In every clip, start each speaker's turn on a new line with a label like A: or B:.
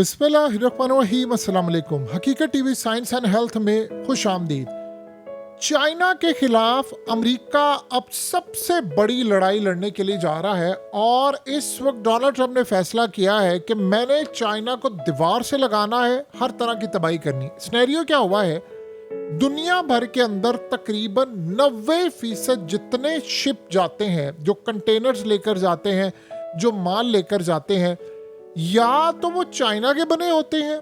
A: बिस्मिल्लाहिर्रहमानिर्रहीम, अस्सलाम वालेकुम। हकीकत टीवी साइंस एंड हेल्थ में खुश आमदीद। चाइना के खिलाफ अमेरिका अब सबसे बड़ी लड़ाई लड़ने के लिए जा रहा है और इस वक्त डोनाल्ड ट्रंप ने फैसला किया है कि मैंने चाइना को दीवार से लगाना है, हर तरह की तबाही करनी। सिनेरियो क्या हुआ है, दुनिया भर के अंदर तकरीबन 90% जितने शिप जाते हैं, जो कंटेनर्स लेकर जाते हैं, जो माल लेकर जाते हैं, या तो वो चाइना के बने होते हैं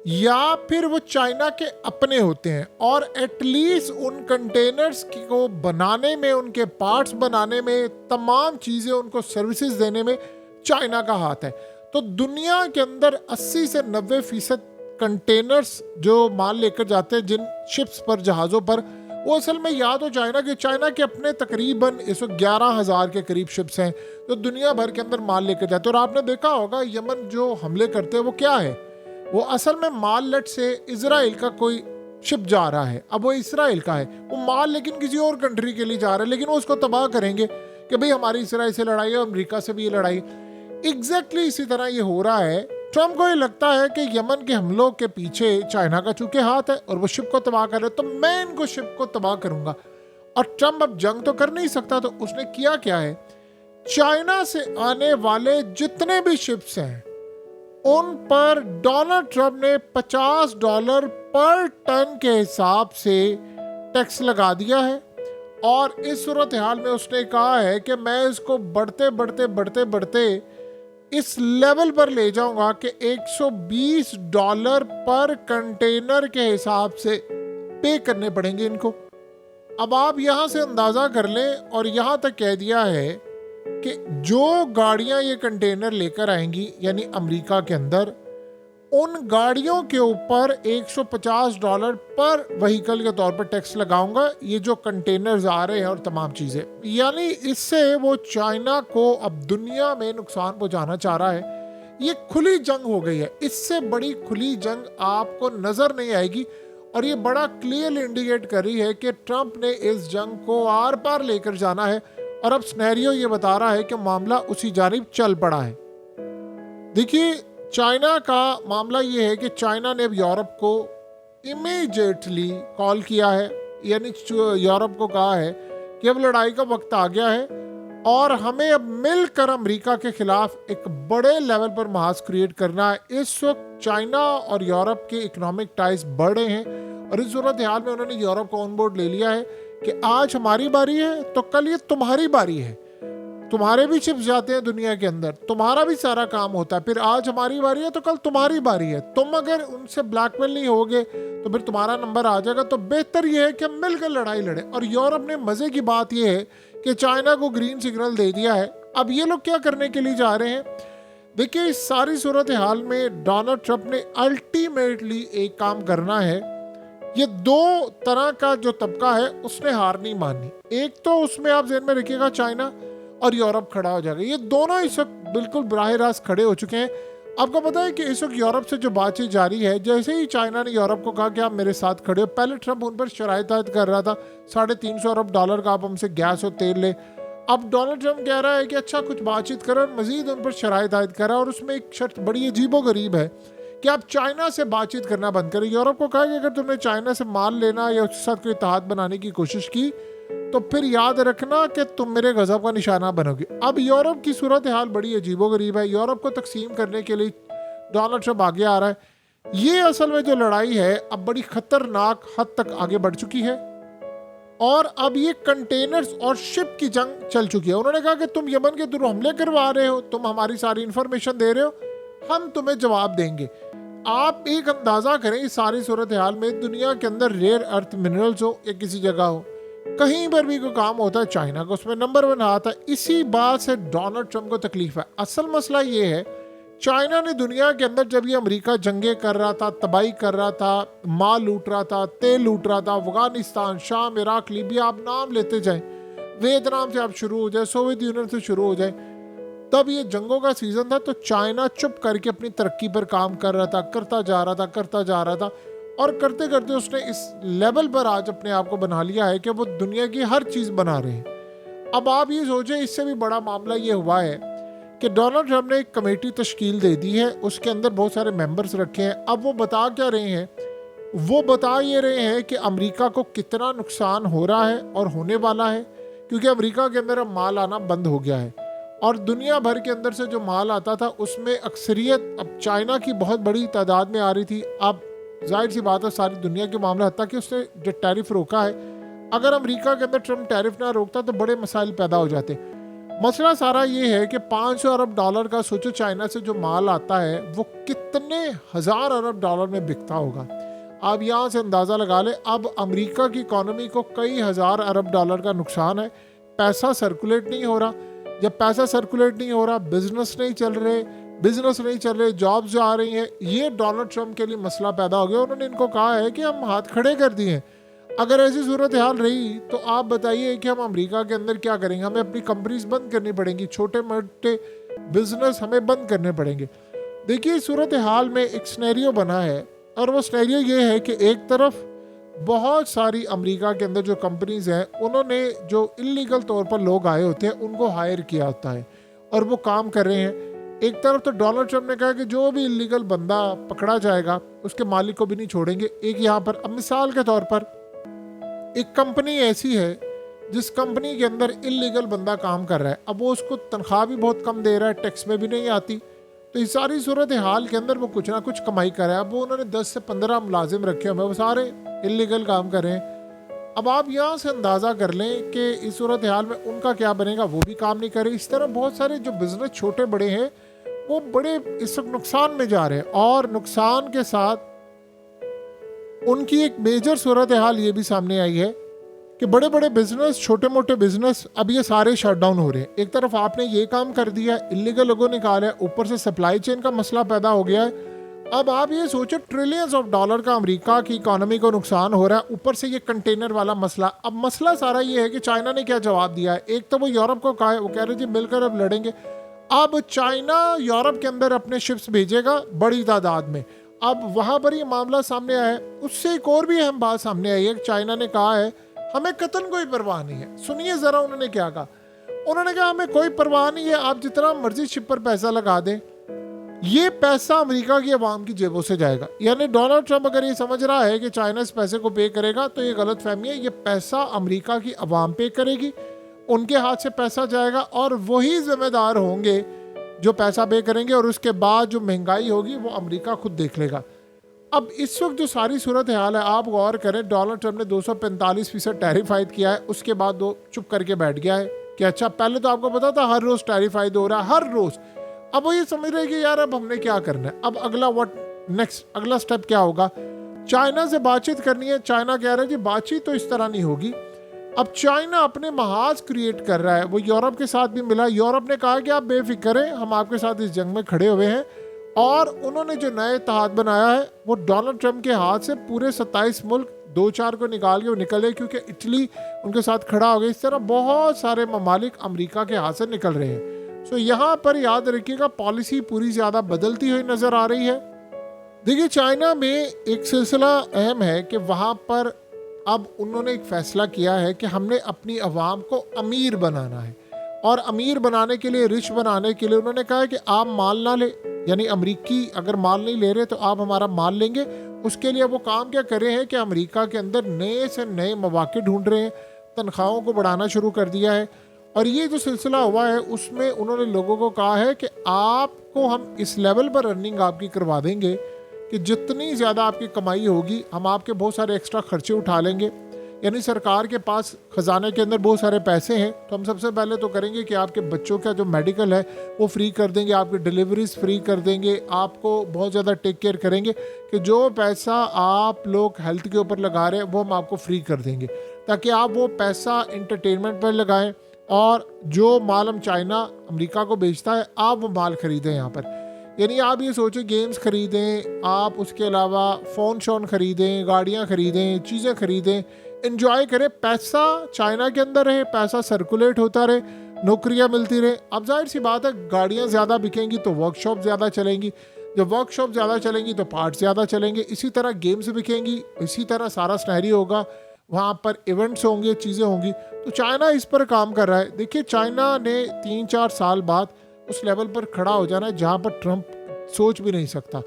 A: या फिर वो चाइना के अपने होते हैं। और एटलीस्ट उन कंटेनर्स को बनाने में, उनके पार्ट्स बनाने में, तमाम चीज़ें उनको सर्विसेज देने में चाइना का हाथ है। तो दुनिया के अंदर 80 से 90% कंटेनर्स जो माल लेकर जाते हैं जिन शिप्स पर, जहाज़ों पर, वो असल में या तो चाइना के अपने तकरीबन 11,000 के करीब शिप्स हैं जो दुनिया भर के अंदर माल लेकर जाते हैं। और आपने देखा होगा यमन जो हमले करते हैं वो क्या है, वो असल में माल लट से इजराइल का कोई शिप जा रहा है। अब वो इसराइल का है, वो माल लेकिन किसी और कंट्री के लिए जा रहा है, लेकिन वो उसको तबाह करेंगे कि भाई हमारी इसराइल से लड़ाई है, अमेरिका से भी ये लड़ाई। एग्जैक्टली इसी तरह ये हो रहा है। ट्रंप को ये लगता है कि यमन के हमलों के पीछे चाइना का चूंकि हाथ है और वो शिप को तबाह कर रहे, तो मैं इनको शिप को तबाह करूंगा। और ट्रंप अब जंग तो कर नहीं सकता, तो उसने किया क्या है, चाइना से आने वाले जितने भी शिप्स हैं उन पर डोनाल्ड ट्रंप ने $50 पर टन के हिसाब से टैक्स लगा दिया है। और इस सूरत हाल में उसने कहा है कि मैं इसको बढ़ते इस लेवल पर ले जाऊंगा कि $120 पर कंटेनर के हिसाब से पे करने पड़ेंगे इनको। अब आप यहां से अंदाजा कर लें, और यहां तक कह दिया है कि जो गाड़ियां ये कंटेनर लेकर आएंगी यानी अमेरिका के अंदर, उन गाड़ियों के ऊपर $150 पर व्हीकल के तौर पर टैक्स लगाऊंगा, ये जो कंटेनर्स आ रहे हैं और तमाम चीज़ें। यानी इससे वो चाइना को अब दुनिया में नुकसान पहुंचाना चाह रहा है। ये खुली जंग हो गई है, इससे बड़ी खुली जंग आपको नज़र नहीं आएगी। और ये बड़ा क्लियरली इंडिकेट कर रही है कि ट्रंप ने इस जंग को आर पार लेकर जाना है। और अब सिनेरियो ये बता रहा है कि मामला उसी जानिब चल पड़ा है। देखिए, चाइना का मामला ये है कि चाइना ने अब यूरोप को इमीडिएटली कॉल किया है, यानी यूरोप को कहा है कि अब लड़ाई का वक्त आ गया है और हमें अब मिलकर अमेरिका के खिलाफ एक बड़े लेवल पर महाज क्रिएट करना है। इस वक्त चाइना और यूरोप के इकोनॉमिक टाइज बढ़ रहे हैं और इस सूरत हाल में उन्होंने यूरोप को ऑन बोर्ड ले लिया है कि आज हमारी बारी है तो कल ये तुम्हारी बारी है। तुम्हारे भी शिप्स जाते हैं दुनिया के अंदर, तुम्हारा भी सारा काम होता है, फिर आज हमारी बारी है तो कल तुम्हारी बारी है। तुम अगर उनसे ब्लैकमेल नहीं होगे तो फिर तुम्हारा नंबर आ जाएगा। तो बेहतर यह है कि हम मिलकर लड़ाई लड़े। और यूरोप ने, मजे की बात यह है कि चाइना को ग्रीन सिग्नल दे दिया है। अब ये लोग क्या करने के लिए जा रहे हैं, देखिए, इस सारी सूरत हाल में डोनाल्ड ट्रंप ने अल्टीमेटली एक काम करना है। ये दो तरह का जो तबका है उसने हार नहीं माननी। एक तो उसमें आप ज़हन में रखिएगा चाइना और यूरोप खड़ा हो जाएगा। ये दोनों इस वक्त बिल्कुल बराह रास्त खड़े हो चुके हैं। आपको पता है कि इस वक्त यूरोप से जो बातचीत जारी है, जैसे ही चाइना ने यूरोप को कहा कि आप मेरे साथ खड़े हो, पहले ट्रंप उन पर शराइत आयद कर रहा था, $350 अरब का आप हमसे गैस और तेल ले। अब डोनाल्ड ट्रंप कह रहा है कि अच्छा कुछ बातचीत करो और मजीद उन पर शराइत आयद कर रहा है। और उसमें एक शर्त बड़ी अजीबो गरीब है कि आप चाइना से बातचीत करना बंद करें। यूरोप को कहा कि अगर तुमने चाइना से माल लेना या उसके साथ कोई इत्तेहाद बनाने की कोशिश की तो फिर याद रखना कि तुम मेरे गजब का निशाना बनोगे। अब यूरोप की सूरत हाल बड़ी अजीबोगरीब है। यूरोप को तकसीम करने के लिए डोनाल्ड ट्रंप आगे आ रहा है। ये असल में जो लड़ाई है अब बड़ी खतरनाक हद तक आगे बढ़ चुकी है और अब ये कंटेनर्स और शिप की जंग चल चुकी है। उन्होंने कहा कि तुम यमन के थ्रू हमले करवा रहे हो, तुम हमारी सारी इंफॉर्मेशन दे रहे हो, हम तुम्हें जवाब देंगे। आप एक अंदाजा करें, इस सारी सूरत हाल में दुनिया के अंदर रेयर अर्थ मिनरल्स हो या किसी जगह हो, कहीं पर भी कोई काम होता है चाइना का उसमें नंबर 1 आता है। इसी बात से डोनाल्ड ट्रंप को तकलीफ है। असल मसला ये है, चाइना ने दुनिया के अंदर जब ये अमेरिका जंगे कर रहा था, तबाही कर रहा था, माल लूट रहा था, तेल लूट रहा था, अफगानिस्तान, शाम, इराक, लीबिया, आप नाम लेते जाएं, वियतनाम से आप शुरू हो जाए, सोवियत यूनियन से शुरू हो जाए, तब ये जंगों का सीजन था तो चाइना चुप करके अपनी तरक्की पर काम कर रहा था, करता जा रहा था और करते करते उसने इस लेवल पर आज अपने आप को बना लिया है कि वो दुनिया की हर चीज़ बना रहे हैं। अब आप ये सोचें, इससे भी बड़ा मामला ये हुआ है कि डोनाल्ड ट्रंप ने एक कमेटी तश्कील दे दी है, उसके अंदर बहुत सारे मेंबर्स रखे हैं। अब वो बता क्या रहे हैं? वो बता ये रहे हैं कि अमेरिका को कितना नुकसान हो रहा है और होने वाला है, क्योंकि अमेरिका के अंदर अब माल आना बंद हो गया है और दुनिया भर के अंदर से जो माल आता था उसमें अक्सरियत अब चाइना की बहुत बड़ी तादाद में आ रही थी। अब जाहिर सी बात है सारी दुनिया के मामला, हत्ता कि उसने जो टैरिफ रोका है, अगर अमेरिका के अंदर ट्रंप टैरिफ ना रोकता तो बड़े मसाइल पैदा हो जाते। मसला सारा ये है कि 500 अरब डॉलर का सोचो चाइना से जो माल आता है वो कितने हज़ार अरब डॉलर में बिकता होगा। आप यहाँ से अंदाज़ा लगा ले, अब अमेरिका की इकॉनमी को कई हज़ार अरब डॉलर का नुकसान है। पैसा सर्कुलेट नहीं हो रहा, जब पैसा सर्कुलेट नहीं हो रहा, बिजनेस नहीं चल रहे, जॉब्स जो आ रही हैं, ये डोनाल्ड ट्रंप के लिए मसला पैदा हो गया। उन्होंने इनको कहा है कि हम हाथ खड़े कर दिए हैं। अगर ऐसी सूरत हाल रही तो आप बताइए कि हम अमेरिका के अंदर क्या करेंगे? हमें अपनी कंपनीज बंद करनी पड़ेंगी, छोटे मोटे बिजनेस हमें बंद करने पड़ेंगे। देखिए सूरत हाल में एक सिनेरियो बना है और वो सिनेरियो ये है कि एक तरफ बहुत सारी अमेरिका के अंदर जो कंपनीज हैं उन्होंने जो इलीगल तौर पर लोग आए होते हैं उनको हायर किया होता है और वो काम कर रहे हैं। एक तरफ तो डोनाल्ड ट्रंप ने कहा कि जो भी इलीगल बंदा पकड़ा जाएगा उसके मालिक को भी नहीं छोड़ेंगे। एक यहाँ पर अब मिसाल के तौर पर एक कंपनी ऐसी है जिस कंपनी के अंदर इलीगल बंदा काम कर रहा है, अब वो उसको तनख्वाह भी बहुत कम दे रहा है, टैक्स में भी नहीं आती, तो इस सारी सूरत हाल के अंदर वो कुछ ना कुछ कमाई कर रहा है। अब वो उन्होंने 10 से 15 मुलाजिम रखे हुए, वो सारे इलीगल काम कर रहे हैं। अब आप यहाँ से अंदाज़ा कर लें कि इस सूरत हाल में उनका क्या बनेगा, वो भी काम नहीं करे। इस तरह बहुत सारे जो बिजनेस छोटे बड़े हैं वो बड़े इस वक्त नुकसान में जा रहे हैं और नुकसान के साथ उनकी एक मेजर सूरत हाल ये भी सामने आई है कि बड़े बड़े बिजनेस, छोटे मोटे बिजनेस अब ये सारे शट डाउन हो रहे हैं। एक तरफ आपने ये काम कर दिया, इलीगल लोगों ने निकाला है, ऊपर से सप्लाई चेन का मसला पैदा हो गया है। अब आप ये सोचो ट्रिलियंस ऑफ डॉलर का अमेरिका की इकोनॉमी को नुकसान हो रहा है, ऊपर से ये कंटेनर वाला मसला। अब मसला सारा ये है कि चाइना ने क्या जवाब दिया है। एक तो वो यूरोप को कहा है, वो कह रहे जी मिलकर अब लड़ेंगे। अब चाइना यूरोप के अंदर अपने शिप्स भेजेगा बड़ी तादाद में। अब वहाँ पर ये मामला सामने आया है। उससे एक और भी अहम बात सामने आई है कि चाइना ने कहा है हमें कतन कोई परवाह नहीं है। सुनिए ज़रा उन्होंने क्या कहा। उन्होंने कहा हमें कोई परवाह नहीं है, आप जितना मर्जी शिप पर पैसा लगा दें, ये पैसा अमेरिका की आवाम की जेबों से जाएगा। यानी डोनाल्ड ट्रंप अगर ये समझ रहा है कि चाइना इस पैसे को पे करेगा तो ये गलत फहमी है। ये पैसा अमेरिका की आवाम पे करेगी, उनके हाथ से पैसा जाएगा और वही जिम्मेदार होंगे जो पैसा पे करेंगे और उसके बाद जो महंगाई होगी वो अमेरिका खुद देख लेगा। अब इस वक्त जो सारी सूरत हाल है, आप गौर करें, डोनाल्ड ट्रंप ने 245% टैरिफ आयद किया है, उसके बाद वो चुप करके बैठ गया है कि अच्छा पहले तो आपको पता था हर रोज़ टैरिफ आयद हो रहा है, हर रोज़। अब वो ये समझ रहे कि यार अब हमने क्या करना है, अब अगला अगला स्टेप क्या होगा। चाइना से बातचीत करनी है। चाइना कह रहा है जी बातचीत तो इस तरह नहीं होगी। अब चाइना अपने महाज क्रिएट कर रहा है, वो यूरोप के साथ भी मिला। यूरोप ने कहा कि आप बेफिक्र हैं, हम आपके साथ इस जंग में खड़े हुए हैं। और उन्होंने जो नए इत्तेहाद बनाया है वो डोनाल्ड ट्रंप के हाथ से पूरे 27 मुल्क 2-4 को निकाल के वो निकले, क्योंकि इटली उनके साथ खड़ा हो गया। इस तरह बहुत सारे ममालिक अमेरिका के हाथ से निकल रहे हैं। सो यहाँ पर याद रखिएगा पॉलिसी पूरी ज़्यादा बदलती हुई नज़र आ रही है। देखिए चाइना में एक सिलसिला अहम है कि वहाँ पर अब उन्होंने एक फ़ैसला किया है कि हमने अपनी आवाम को अमीर बनाना है और अमीर बनाने के लिए, रिच बनाने के लिए उन्होंने कहा है कि आप माल ना ले, यानी अमरीकी अगर माल नहीं ले रहे तो आप हमारा माल लेंगे। उसके लिए वो काम क्या कर रहे हैं कि अमेरिका के अंदर नए से नए मौके ढूंढ रहे हैं, तनख्वाहों को बढ़ाना शुरू कर दिया है। और ये जो सिलसिला हुआ है उसमें उन्होंने लोगों को कहा है कि आपको हम इस लेवल पर अर्निंग आपकी करवा देंगे कि जितनी ज़्यादा आपकी कमाई होगी हम आपके बहुत सारे एक्स्ट्रा खर्चे उठा लेंगे। यानी सरकार के पास ख़जाने के अंदर बहुत सारे पैसे हैं, तो हम सबसे पहले तो करेंगे कि आपके बच्चों का जो मेडिकल है वो फ्री कर देंगे, आपकी डिलीवरीज फ्री कर देंगे, आपको बहुत ज़्यादा टेक केयर करेंगे कि जो पैसा आप लोग हेल्थ के ऊपर लगा रहे हैं वो हम आपको फ्री कर देंगे, ताकि आप वो पैसा इंटरटेनमेंट पर लगाएं और जो माल हम चाइना अमेरिका को बेचता है आप वो माल ख़रीदें यहाँ पर। यानी आप ये सोचें गेम्स ख़रीदें, आप उसके अलावा फ़ोन ख़रीदें, गाड़ियाँ ख़रीदें, चीज़ें ख़रीदें, एंजॉय करें, पैसा चाइना के अंदर रहे, पैसा सर्कुलेट होता रहे, नौकरियां मिलती रहे। अब जाहिर सी बात है गाड़ियां ज़्यादा बिकेंगी तो वर्कशॉप ज़्यादा चलेंगी, जब वर्कशॉप ज़्यादा चलेंगी तो पार्ट्स ज़्यादा चलेंगे, इसी तरह गेम्स बिकेंगी, इसी तरह सारा स्नैरी होगा, वहाँ पर इवेंट्स होंगे, चीज़ें होंगी। तो चाइना इस पर काम कर रहा है। देखिए चाइना ने 3-4 साल बाद उस लेवल पर खड़ा हो जाना है जहाँ पर ट्रंप सोच भी नहीं सकता।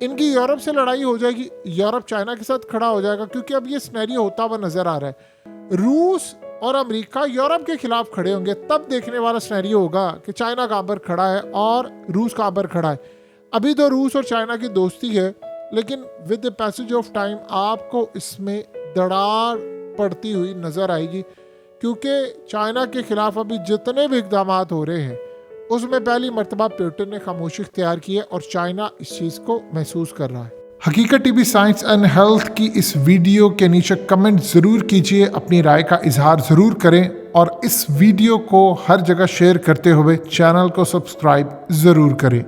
A: इनकी यूरोप से लड़ाई हो जाएगी, यूरोप चाइना के साथ खड़ा हो जाएगा, क्योंकि अब ये सिनेरियो होता हुआ नजर आ रहा है। रूस और अमेरिका यूरोप के खिलाफ खड़े होंगे, तब देखने वाला सिनेरियो होगा कि चाइना कहाँ पर खड़ा है और रूस कहाँ पर खड़ा है। अभी तो रूस और चाइना की दोस्ती है, लेकिन with the passage of time आपको इसमें दरार पड़ती हुई नजर आएगी, क्योंकि चाइना के खिलाफ अभी जितने भी इकदाम हो रहे हैं उसमें पहली मर्तबा पुतिन ने खामोशी इख्तियार की है और चाइना इस चीज़ को महसूस कर रहा है। हकीकत टीवी साइंस एंड हेल्थ की इस वीडियो के नीचे कमेंट ज़रूर कीजिए, अपनी राय का इजहार ज़रूर करें और इस वीडियो को हर जगह शेयर करते हुए चैनल को सब्सक्राइब ज़रूर करें।